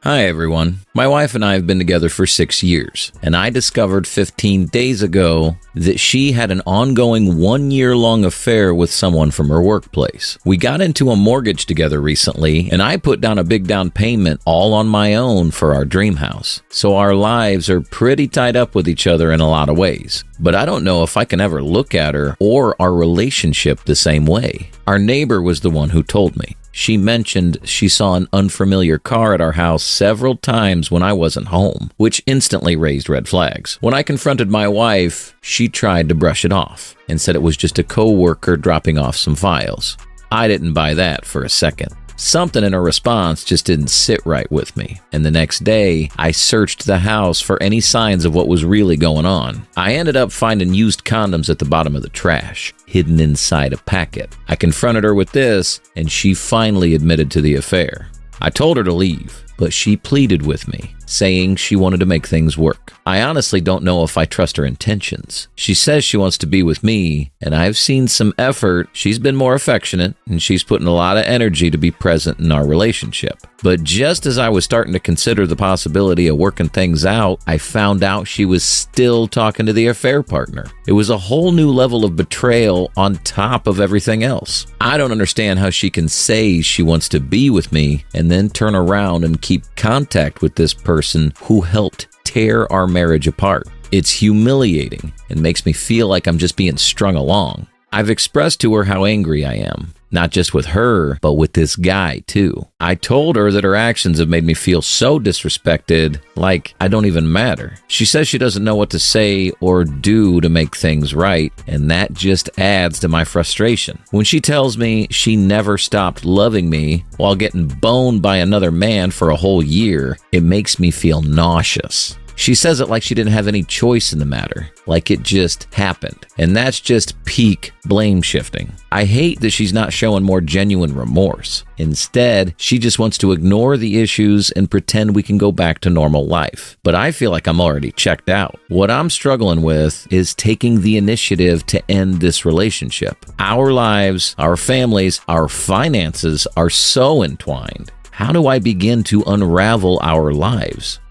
Hi everyone. My wife and I have been together for 6 years, and I discovered 15 days ago that she had an ongoing 1-year-long affair with someone from her workplace. We got into a mortgage together recently, and I put down a big down payment all on my own for our dream house. So our lives are pretty tied up with each other in a lot of ways. But I don't know if I can ever look at her or our relationship the same way. Our neighbor was the one who told me. She mentioned she saw an unfamiliar car at our house several times when I wasn't home, which instantly raised red flags. When I confronted my wife, she tried to brush it off and said it was just a coworker dropping off some files. I didn't buy that for a second. Something in her response just didn't sit right with me, and the next day, I searched the house for any signs of what was really going on. I ended up finding used condoms at the bottom of the trash, hidden inside a packet. I confronted her with this, and she finally admitted to the affair. I told her to leave, but she pleaded with me, saying she wanted to make things work. I honestly don't know if I trust her intentions. She says she wants to be with me, and I've seen some effort. She's been more affectionate, and she's putting a lot of energy to be present in our relationship. But just as I was starting to consider the possibility of working things out, I found out she was still talking to the affair partner. It was a whole new level of betrayal on top of everything else. I don't understand how she can say she wants to be with me and then turn around and keep contact with this person who helped tear our marriage apart. It's humiliating and makes me feel like I'm just being strung along. I've expressed to her how angry I am, not just with her, but with this guy too. I told her that her actions have made me feel so disrespected, like I don't even matter. She says she doesn't know what to say or do to make things right, and that just adds to my frustration. When she tells me she never stopped loving me while getting boned by another man for a whole year, it makes me feel nauseous. She says it like she didn't have any choice in the matter, like it just happened. And that's just peak blame shifting. I hate that she's not showing more genuine remorse. Instead, she just wants to ignore the issues and pretend we can go back to normal life. But I feel like I'm already checked out. What I'm struggling with is taking the initiative to end this relationship. Our lives, our families, our finances are so entwined. How do I begin to unravel our lives?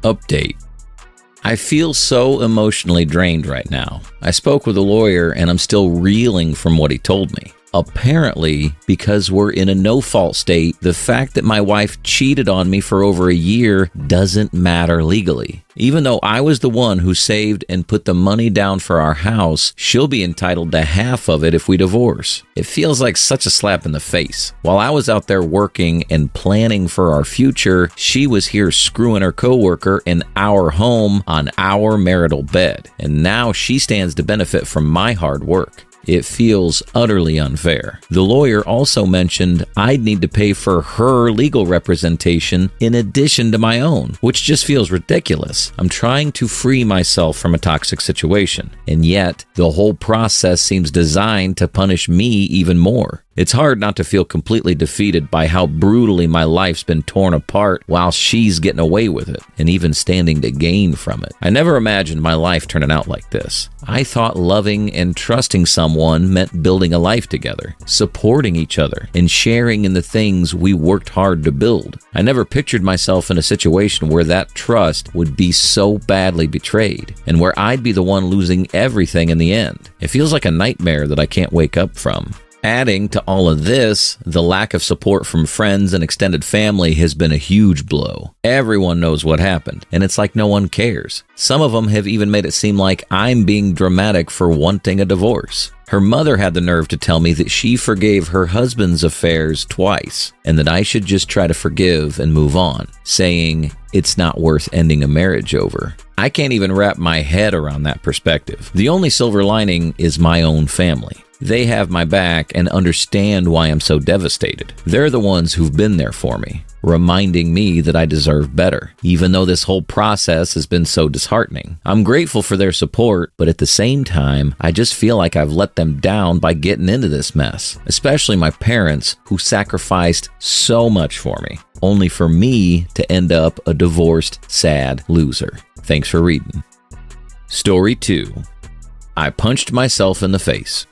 Update. I feel so emotionally drained right now. I spoke with a lawyer and I'm still reeling from what he told me. Apparently, because we're in a no-fault state, the fact that my wife cheated on me for over a year doesn't matter legally. Even though I was the one who saved and put the money down for our house, she'll be entitled to half of it if we divorce. It feels like such a slap in the face. While I was out there working and planning for our future, she was here screwing her coworker in our home on our marital bed. And now she stands to benefit from my hard work. It feels utterly unfair. The lawyer also mentioned I'd need to pay for her legal representation in addition to my own, which just feels ridiculous. I'm trying to free myself from a toxic situation, and yet the whole process seems designed to punish me even more. It's hard not to feel completely defeated by how brutally my life's been torn apart while she's getting away with it and even standing to gain from it. I never imagined my life turning out like this. I thought loving and trusting someone meant building a life together, supporting each other, and sharing in the things we worked hard to build. I never pictured myself in a situation where that trust would be so badly betrayed and where I'd be the one losing everything in the end. It feels like a nightmare that I can't wake up from. Adding to all of this, the lack of support from friends and extended family has been a huge blow. Everyone knows what happened, and it's like no one cares. Some of them have even made it seem like I'm being dramatic for wanting a divorce. Her mother had the nerve to tell me that she forgave her husband's affairs twice, and that I should just try to forgive and move on, saying it's not worth ending a marriage over. I can't even wrap my head around that perspective. The only silver lining is my own family. They have my back and understand why I'm so devastated. They're the ones who've been there for me, reminding me that I deserve better, even though this whole process has been so disheartening. I'm grateful for their support, but at the same time, I just feel like I've let them down by getting into this mess, especially my parents who sacrificed so much for me, only for me to end up a divorced, sad loser. Thanks for reading. Story 2. I punched myself in the face.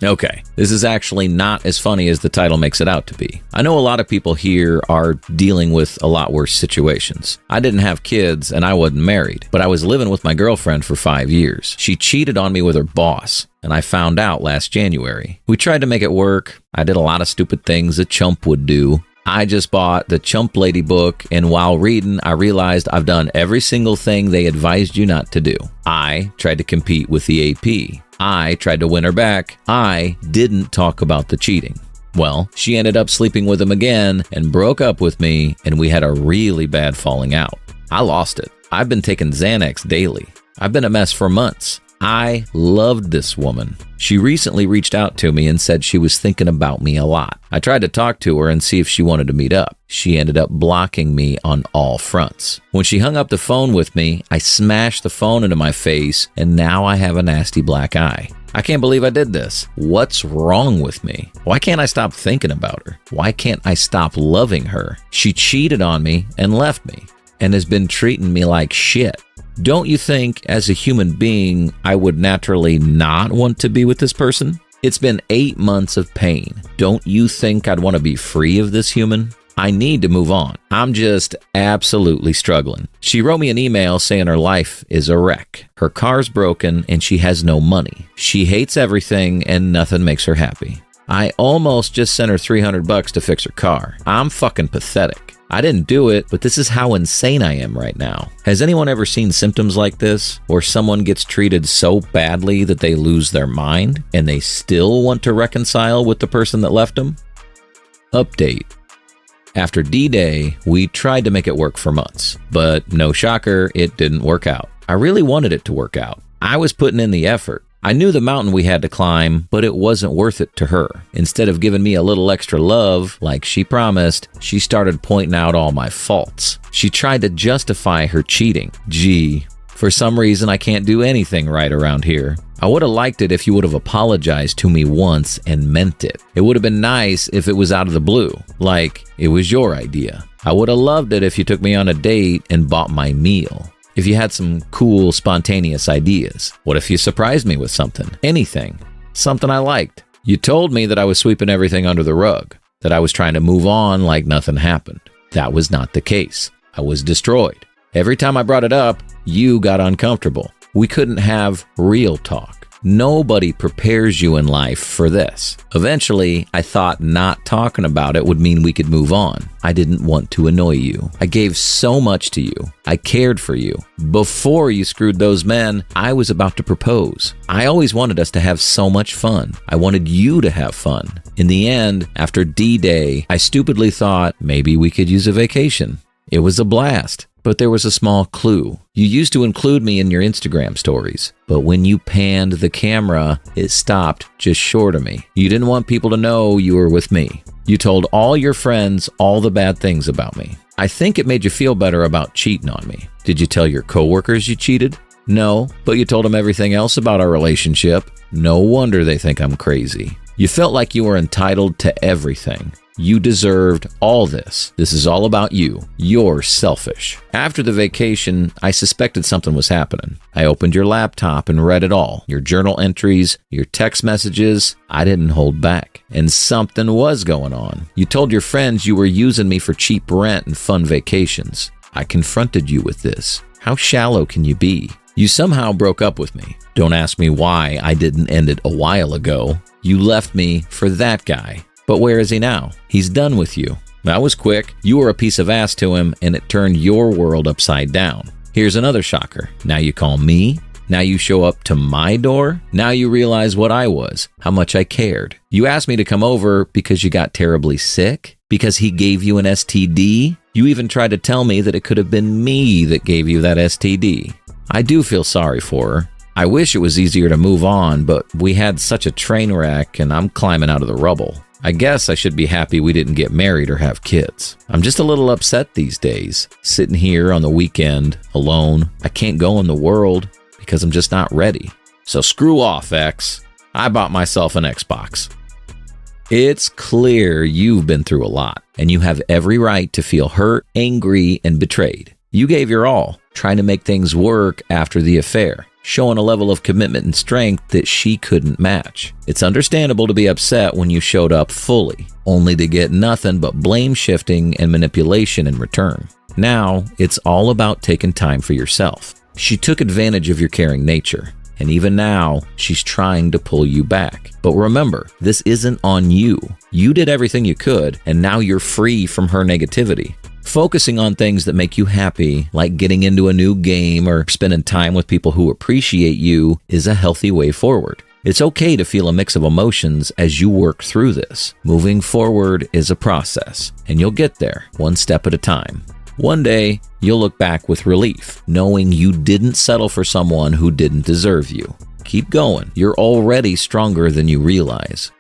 Okay, this is actually not as funny as the title makes it out to be. I know a lot of people here are dealing with a lot worse situations. I didn't have kids and I wasn't married, but I was living with my girlfriend for 5 years. She cheated on me with her boss, and I found out last January. We tried to make it work. I did a lot of stupid things a chump would do. I just bought the Chump Lady book, and while reading, I realized I've done every single thing they advised you not to do. I tried to compete with the AP. I tried to win her back. I didn't talk about the cheating. Well, she ended up sleeping with him again and broke up with me, and we had a really bad falling out. I lost it. I've been taking Xanax daily. I've been a mess for months. I loved this woman. She recently reached out to me and said she was thinking about me a lot. I tried to talk to her and see if she wanted to meet up. She ended up blocking me on all fronts. When she hung up the phone with me, I smashed the phone into my face, and now I have a nasty black eye. I can't believe I did this. What's wrong with me? Why can't I stop thinking about her? Why can't I stop loving her? She cheated on me and left me, and has been treating me like shit. Don't you think, as a human being, I would naturally not want to be with this person? It's been 8 months of pain. Don't you think I'd want to be free of this human? I need to move on. I'm just absolutely struggling. She wrote me an email saying her life is a wreck. Her car's broken and she has no money. She hates everything and nothing makes her happy. I almost just sent her $300 to fix her car. I'm fucking pathetic. I didn't do it, but this is how insane I am right now. Has anyone ever seen symptoms like this? Or someone gets treated so badly that they lose their mind and they still want to reconcile with the person that left them? Update. After D-Day, we tried to make it work for months, but no shocker, it didn't work out. I really wanted it to work out. I was putting in the effort. I knew the mountain we had to climb, but it wasn't worth it to her. Instead of giving me a little extra love, like she promised, she started pointing out all my faults. She tried to justify her cheating. Gee, for some reason I can't do anything right around here. I would have liked it if you would have apologized to me once and meant it. It would have been nice if it was out of the blue, like it was your idea. I would have loved it if you took me on a date and bought my meal. If you had some cool, spontaneous ideas. What if you surprised me with something? Anything. Something I liked. You told me that I was sweeping everything under the rug, that I was trying to move on like nothing happened. That was not the case. I was destroyed. Every time I brought it up, you got uncomfortable. We couldn't have real talk. Nobody prepares you in life for this. Eventually, I thought not talking about it would mean we could move on. I didn't want to annoy you. I gave so much to you. I cared for you. Before you screwed those men, I was about to propose. I always wanted us to have so much fun. I wanted you to have fun. In the end, after D-Day, I stupidly thought maybe we could use a vacation. It was a blast. But there was a small clue. You used to include me in your Instagram stories, but when you panned the camera, it stopped just short of me. You didn't want people to know you were with me. You told all your friends all the bad things about me. I think it made you feel better about cheating on me. Did you tell your coworkers you cheated? No, but you told them everything else about our relationship. No wonder they think I'm crazy. You felt like you were entitled to everything. You deserved all this. This is all about you. You're selfish. After the vacation, I suspected something was happening. I opened your laptop and read it all. Your journal entries, your text messages. I didn't hold back. And something was going on. You told your friends you were using me for cheap rent and fun vacations. I confronted you with this. How shallow can you be? You somehow broke up with me. Don't ask me why I didn't end it a while ago. You left me for that guy. But where is he now? He's done with you. That was quick. You were a piece of ass to him, and it turned your world upside down. Here's another shocker. Now you call me? Now you show up to my door? Now you realize what I was, how much I cared. You asked me to come over because you got terribly sick? Because he gave you an STD? You even tried to tell me that it could have been me that gave you that STD. I do feel sorry for her. I wish it was easier to move on, but we had such a train wreck, and I'm climbing out of the rubble. I guess I should be happy we didn't get married or have kids. I'm just a little upset these days, sitting here on the weekend, alone. I can't go in the world because I'm just not ready. So screw off, X. I bought myself an Xbox. It's clear you've been through a lot, and you have every right to feel hurt, angry, and betrayed. You gave your all, trying to make things work after the affair. showing a level of commitment and strength that she couldn't match. It's understandable to be upset when you showed up fully, only to get nothing but blame shifting and manipulation in return. Now, it's all about taking time for yourself. She took advantage of your caring nature, and even now, she's trying to pull you back. But remember, this isn't on you. You did everything you could, and now you're free from her negativity. Focusing on things that make you happy, like getting into a new game or spending time with people who appreciate you, is a healthy way forward. It's okay to feel a mix of emotions as you work through this. Moving forward is a process, and you'll get there one step at a time. One day, you'll look back with relief, knowing you didn't settle for someone who didn't deserve you. Keep going. You're already stronger than you realize.